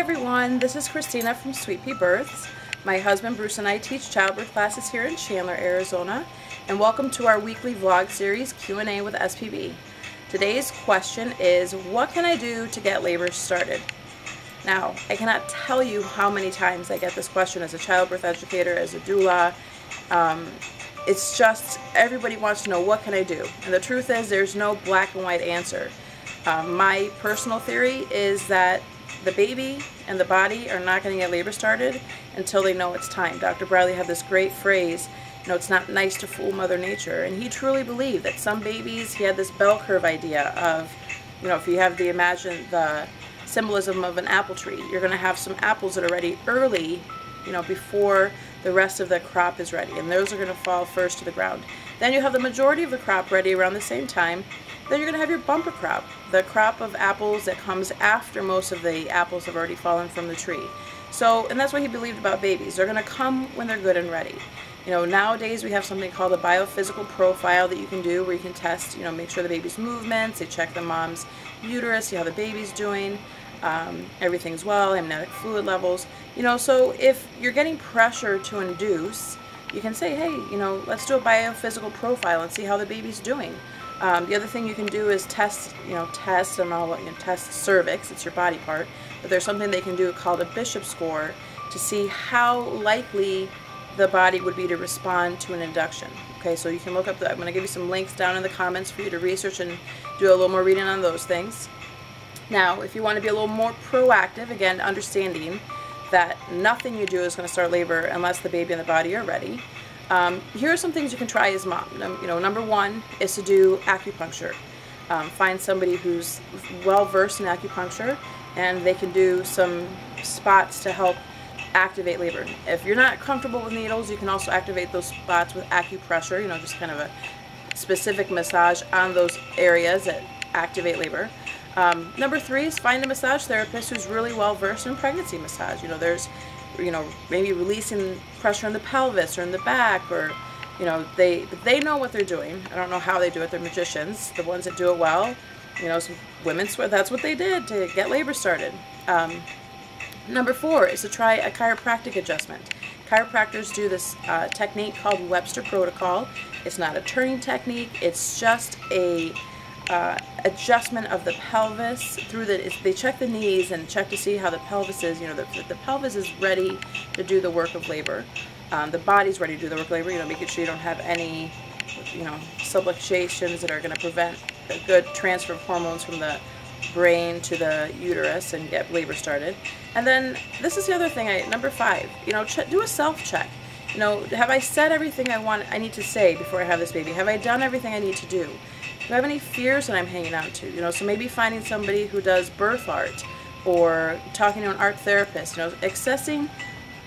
everyone, this is Christina from Sweet Pea Births. My husband Bruce and I teach childbirth classes here in Chandler, Arizona, and welcome to our weekly vlog series Q&A with SPB. Today's question is, what can I do to get labor started? Now, I cannot tell you how many times I get this question as a childbirth educator, as a doula. It's just everybody wants to know, what can I do? And the truth is, there's no black and white answer. My personal theory is that the baby and the body are not going to get labor started until they know it's time. Dr. Bradley had this great phrase, it's not nice to fool Mother Nature. And he truly believed that some babies, he had this bell curve idea of, if you have imagine the symbolism of an apple tree, you're going to have some apples that are ready early, before the rest of the crop is ready. And those are going to fall first to the ground. Then you have the majority of the crop ready around the same time. Then you're going to have your bumper crop, the crop of apples that comes after most of the apples have already fallen from the tree. And that's what he believed about babies. They're going to come when they're good and ready. Nowadays we have something called a biophysical profile that you can do where you can test, make sure the baby's movements, they check the mom's uterus, see how the baby's doing, everything's well, amniotic fluid levels. So if you're getting pressure to induce, you can say, hey, let's do a biophysical profile and see how the baby's doing. The other thing you can do is test cervix, it's your body part, but there's something they can do called a Bishop score to see how likely the body would be to respond to an induction. Okay, so you can look up I'm going to give you some links down in the comments for you to research and do a little more reading on those things. Now, if you want to be a little more proactive, again, understanding that nothing you do is going to start labor unless the baby and the body are ready. Here are some things you can try as mom. Number one is to do acupuncture. Find somebody who's well versed in acupuncture, and they can do some spots to help activate labor. If you're not comfortable with needles, you can also activate those spots with acupressure, just kind of a specific massage on those areas that activate labor. Number three is find a massage therapist who's really well versed in pregnancy massage. There's maybe releasing pressure in the pelvis or in the back, or they know what they're doing. I don't know how they do it. They're magicians. The ones that do it well, some women swear that's what they did to get labor started. Number four is to try a chiropractic adjustment. Chiropractors do this technique called Webster protocol. It's not a turning technique. It's just a adjustment of the pelvis through they check the knees and check to see how the pelvis is. The pelvis is ready to do the work of labor. The body's ready to do the work of labor. Making sure you don't have any, subluxations that are going to prevent a good transfer of hormones from the brain to the uterus and get labor started. And then this is the other thing. Number five, do a self-check. Have I said everything I need to say before I have this baby? Have I done everything I need to do? Do I have any fears that I'm hanging on to? So maybe finding somebody who does birth art, or talking to an art therapist, accessing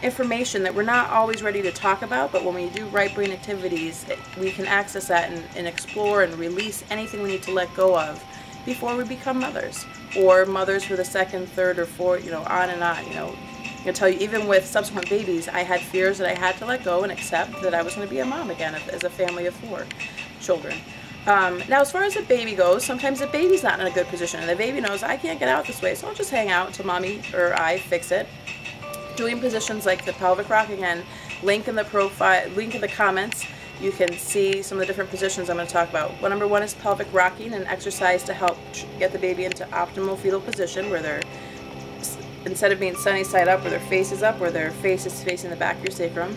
information that we're not always ready to talk about, but when we do right brain activities, we can access that and explore and release anything we need to let go of before we become mothers, or mothers for the second, third, or fourth, on and on. I can tell you, even with subsequent babies, I had fears that I had to let go and accept that I was going to be a mom again as a family of 4 children. Now, as far as the baby goes, sometimes the baby's not in a good position, and the baby knows, I can't get out this way, so I'll just hang out until mommy or I fix it. Doing positions like the pelvic rock, again, link in the profile, link in the comments. You can see some of the different positions I'm going to talk about. Number one is pelvic rocking, an exercise to help get the baby into optimal fetal position, where they're, instead of being sunny side up, where their face is up, where their face is facing the back of your sacrum.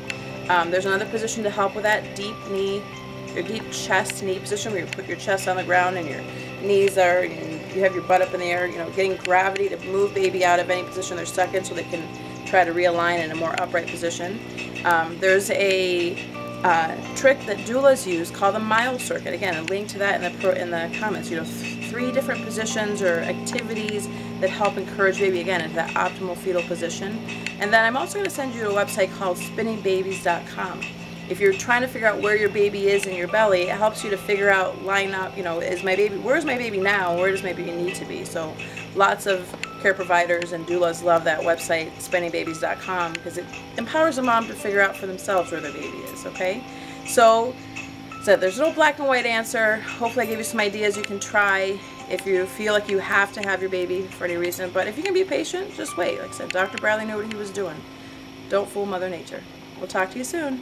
There's another position to help with that, deep knee, your deep chest knee position, where you put your chest on the ground and your knees are, and you have your butt up in the air, getting gravity to move baby out of any position they're stuck in so they can try to realign in a more upright position. There's a trick that doulas use called the mile circuit. Again, a link to that in the comments. 3 different positions or activities that help encourage baby, again, into that optimal fetal position. And then I'm also going to send you to a website called spinningbabies.com. If you're trying to figure out where your baby is in your belly, it helps you to figure out, line up, where's my baby now? Where does my baby need to be? So lots of care providers and doulas love that website, spinningbabies.com, because it empowers a mom to figure out for themselves where their baby is, okay? So there's no black and white answer. Hopefully I gave you some ideas you can try. if you feel like you have to have your baby for any reason. But if you can be patient, just wait. Like I said, Dr. Bradley knew what he was doing. Don't fool Mother Nature. We'll talk to you soon.